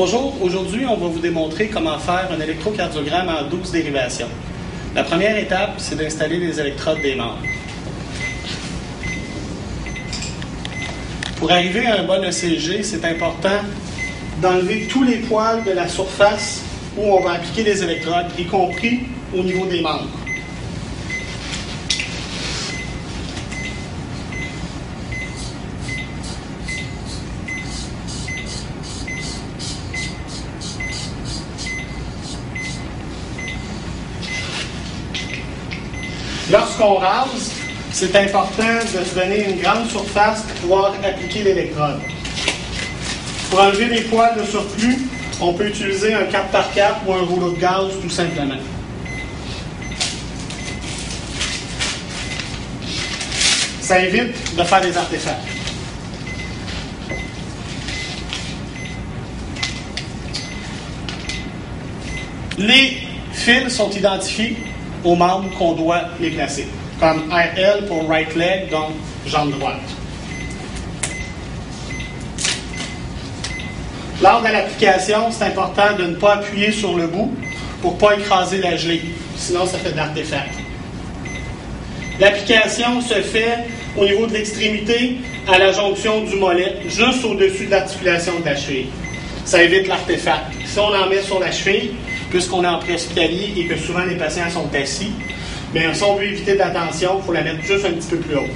Bonjour, aujourd'hui on va vous démontrer comment faire un électrocardiogramme en 12 dérivations. La première étape, c'est d'installer les électrodes des membres. Pour arriver à un bon ECG, c'est important d'enlever tous les poils de la surface où on va appliquer les électrodes, y compris au niveau des membres. Lorsqu'on rase, c'est important de se donner une grande surface pour pouvoir appliquer l'électrode. Pour enlever les poils de surplus, on peut utiliser un 4x4 ou un rouleau de gaz tout simplement. Ça évite de faire des artefacts. Les fils sont identifiés aux membres qu'on doit les placer, comme RL pour right leg, donc jambe droite. Lors de l'application, c'est important de ne pas appuyer sur le bout pour ne pas écraser la gelée, sinon ça fait de l'artefact. L'application se fait au niveau de l'extrémité à la jonction du mollet, juste au-dessus de l'articulation de la cheville. Ça évite l'artefact. Si on en met sur la cheville, puisqu'on est en presbytalier et que souvent les patients sont assis, bien, si on veut éviter d'attention, il faut la mettre juste un petit peu plus haute.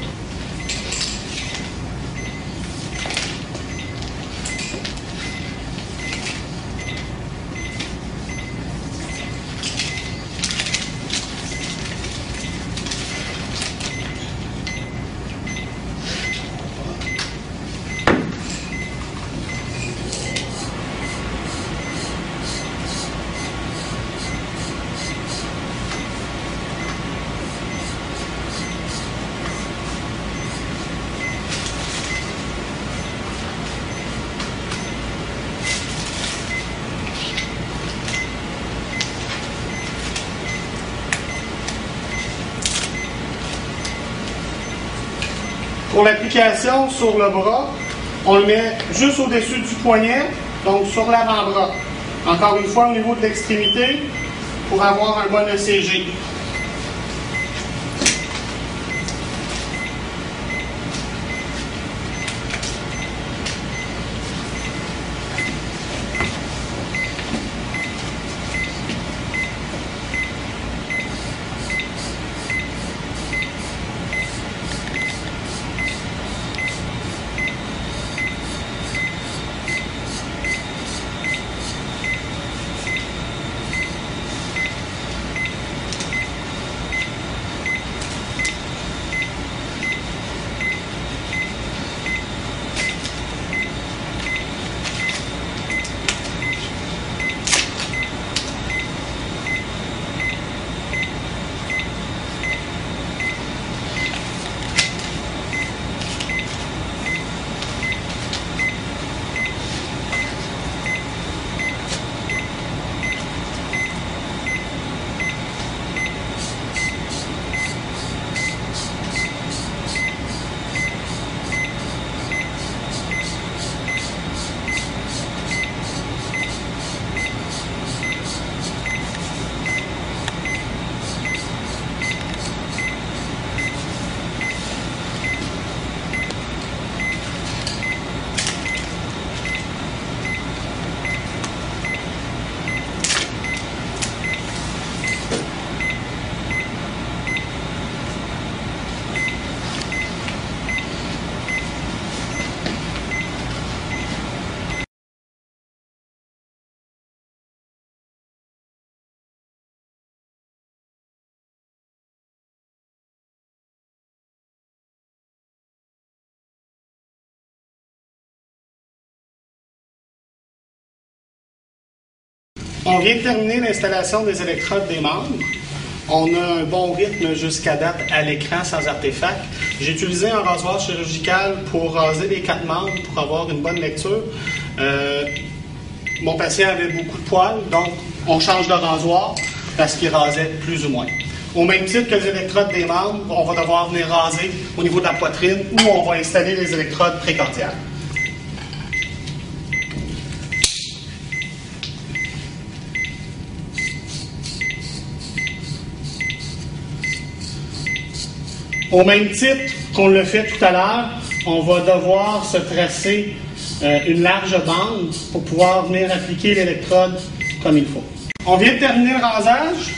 Pour l'application sur le bras, on le met juste au-dessus du poignet, donc sur l'avant-bras. Encore une fois, au niveau de l'extrémité, pour avoir un bon ECG. On vient de terminer l'installation des électrodes des membres. On a un bon rythme jusqu'à date à l'écran sans artefact. J'ai utilisé un rasoir chirurgical pour raser les 4 membres pour avoir une bonne lecture. Mon patient avait beaucoup de poils, donc on change de rasoir parce qu'il rasait plus ou moins. Au même titre que les électrodes des membres, on va devoir venir raser au niveau de la poitrine où on va installer les électrodes précordiales. Au même titre qu'on l'a fait tout à l'heure, on va devoir se tracer une large bande pour pouvoir venir appliquer l'électrode comme il faut. On vient de terminer le rasage.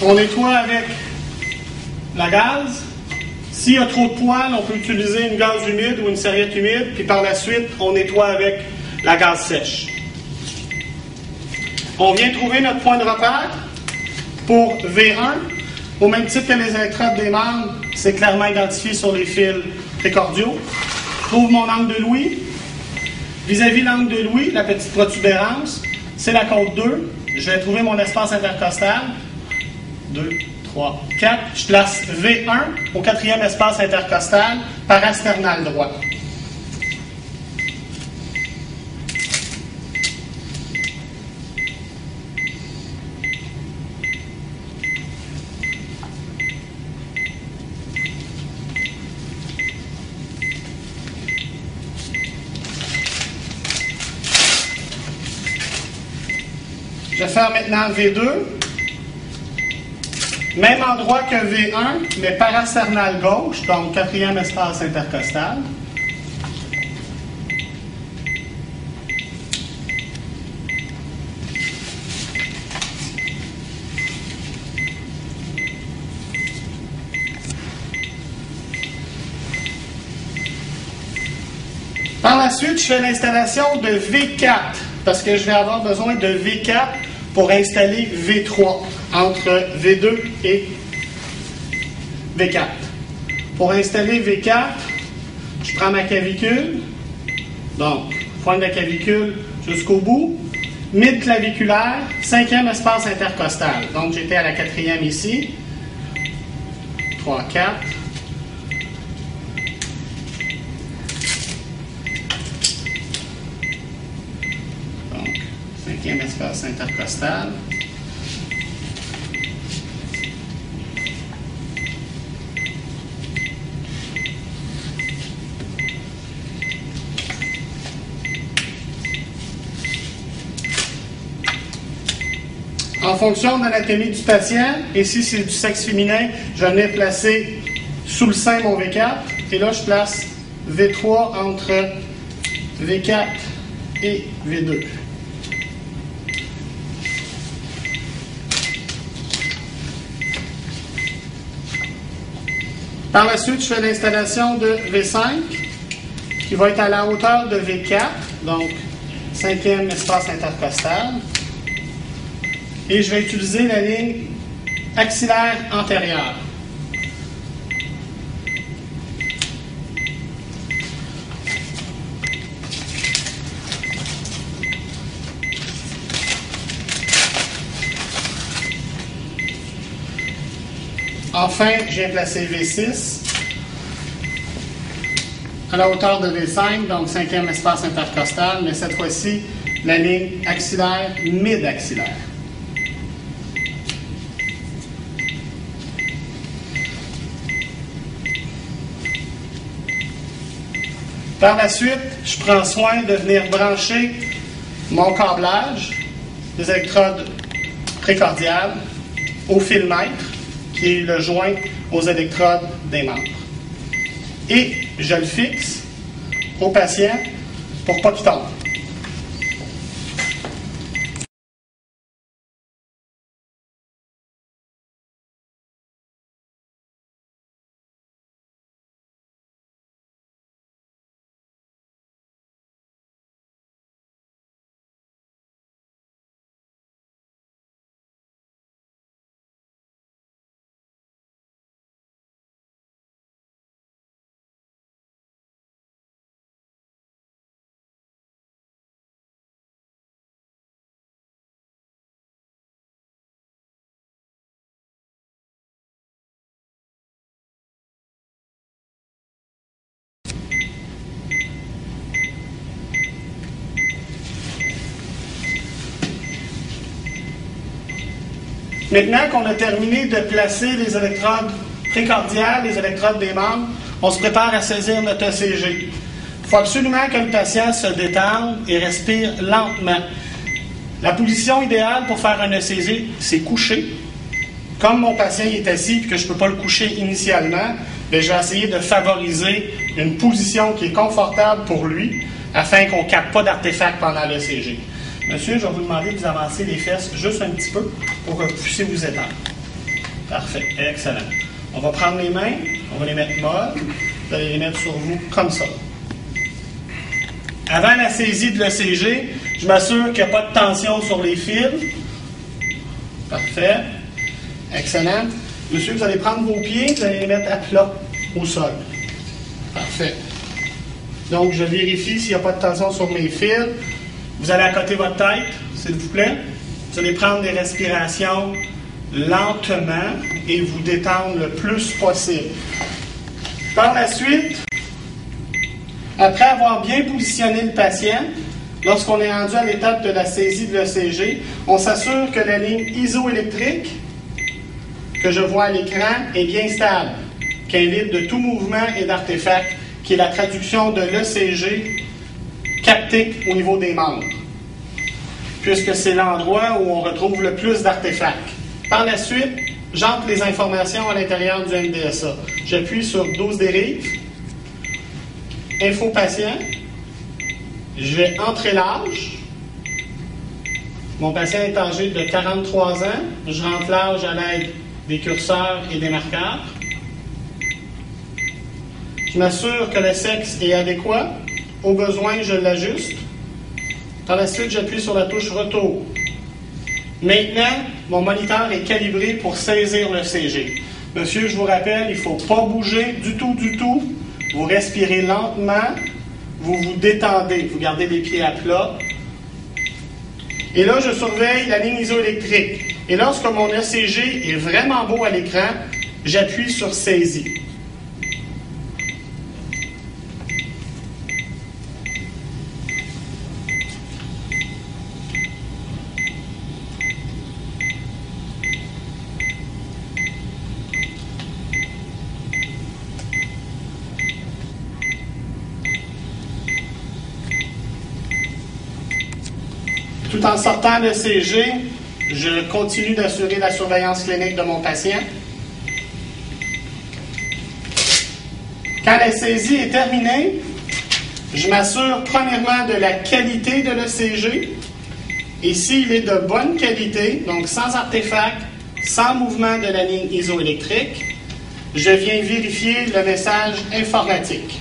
On nettoie avec la gaze. S'il y a trop de poils, on peut utiliser une gaze humide ou une serviette humide, puis par la suite, on nettoie avec la gaze sèche. On vient trouver notre point de repère pour V1. Au même titre que les électrodes des membres, c'est clairement identifié sur les fils précordiaux. Je trouve mon angle de Louis. Vis-à-vis l'angle de Louis, la petite protubérance, c'est la côte 2. Je vais trouver mon espace intercostal. 2, 3, 4. Je place V1 au quatrième espace intercostal, parasternal droit. Je vais faire maintenant V2. Même endroit que V1, mais parasternal gauche, donc quatrième espace intercostal. Par la suite, je fais l'installation de V4, parce que je vais avoir besoin de V4 pour installer V3, entre V2 et V4. Pour installer V4, je prends ma clavicule, donc pointe de la clavicule jusqu'au bout, mid-claviculaire, cinquième espace intercostal. Donc j'étais à la quatrième ici, 3, 4. Cinquième espace intercostal. En fonction de l'anatomie du patient, et si c'est du sexe féminin, je venais placer sous le sein mon V4, et là je place V3 entre V4 et V2. Par la suite, je fais l'installation de V5 qui va être à la hauteur de V4, donc cinquième espace intercostal. Et je vais utiliser la ligne axillaire antérieure. Enfin, j'ai placé V6 à la hauteur de V5, donc cinquième espace intercostal, mais cette fois-ci, la ligne axillaire, mid-axillaire. Par la suite, je prends soin de venir brancher mon câblage des électrodes précordiales au fil mètre, qui est le joint aux électrodes des membres. Et je le fixe au patient pour pas qu'il tombe. Maintenant qu'on a terminé de placer les électrodes précordiales, les électrodes des membres, on se prépare à saisir notre ECG. Il faut absolument que le patient se détende et respire lentement. La position idéale pour faire un ECG, c'est couché. Comme mon patient est assis et que je ne peux pas le coucher initialement, bien, je vais essayer de favoriser une position qui est confortable pour lui afin qu'on ne capte pas d'artefacts pendant l'ECG. Monsieur, je vais vous demander de vous avancer les fesses juste un petit peu pour que vous puissiez vous étendre. Parfait, excellent. On va prendre les mains, on va les mettre molles, vous allez les mettre sur vous comme ça. Avant la saisie de l'ECG, je m'assure qu'il n'y a pas de tension sur les fils. Parfait. Excellent. Monsieur, vous allez prendre vos pieds, vous allez les mettre à plat au sol. Parfait. Donc, je vérifie s'il n'y a pas de tension sur mes fils. Vous allez accoter votre tête, s'il vous plaît. Vous allez prendre des respirations lentement et vous détendre le plus possible. Par la suite, après avoir bien positionné le patient, lorsqu'on est rendu à l'étape de la saisie de l'ECG, on s'assure que la ligne isoélectrique que je vois à l'écran est bien stable, qu'elle est libre de tout mouvement et d'artefacts, qui est la traduction de l'ECG capté au niveau des membres, puisque c'est l'endroit où on retrouve le plus d'artefacts. Par la suite, j'entre les informations à l'intérieur du MDSA. J'appuie sur 12 dérives, info patient, je vais entrer l'âge. Mon patient est âgé de 43 ans. Je rentre l'âge à l'aide des curseurs et des marqueurs. Je m'assure que le sexe est adéquat. Au besoin, je l'ajuste. Par la suite, j'appuie sur la touche retour. Maintenant, mon moniteur est calibré pour saisir le CG. Monsieur, je vous rappelle, il ne faut pas bouger du tout. Vous respirez lentement, vous vous détendez, vous gardez les pieds à plat. Et là, je surveille la ligne isoélectrique. Et lorsque mon ECG est vraiment beau à l'écran, j'appuie sur saisie. Tout en sortant le CG, je continue d'assurer la surveillance clinique de mon patient. Quand la saisie est terminée, je m'assure premièrement de la qualité de l'ECG. Et s'il est de bonne qualité, donc sans artefact, sans mouvement de la ligne isoélectrique, je viens vérifier le message informatique.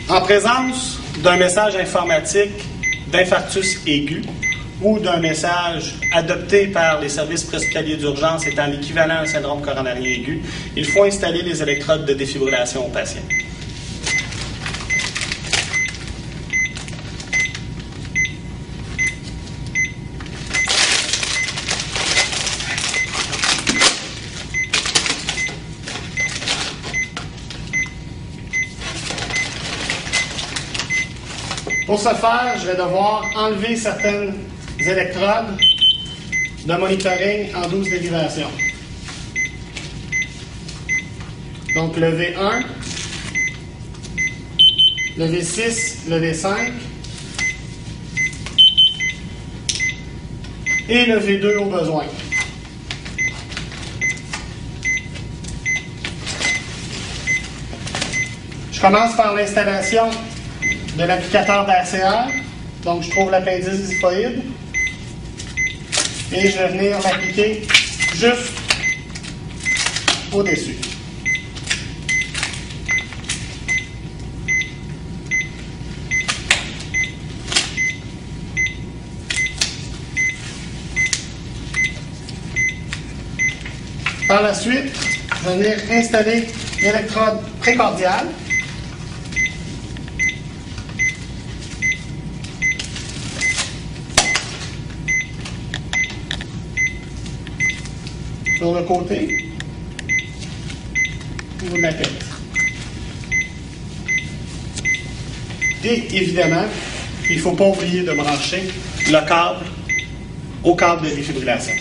En présence d'un message informatique d'infarctus aigu ou d'un message adopté par les services préhospitaliers d'urgence étant l'équivalent d'un syndrome coronarien aigu, il faut installer les électrodes de défibrillation au patient. Pour ce faire, je vais devoir enlever certaines électrodes de monitoring en 12 dérivations. Donc le V1, le V6, le V5 et le V2 au besoin. Je commence par l'installation de l'applicateur d'ACR. Donc, je trouve l'appendice xiphoïde et je vais venir l'appliquer juste au-dessus. Par la suite, je vais venir installer l'électrode précordiale. Sur le côté. au niveau de la tête. Et évidemment, il ne faut pas oublier de brancher le câble au câble de défibrillation.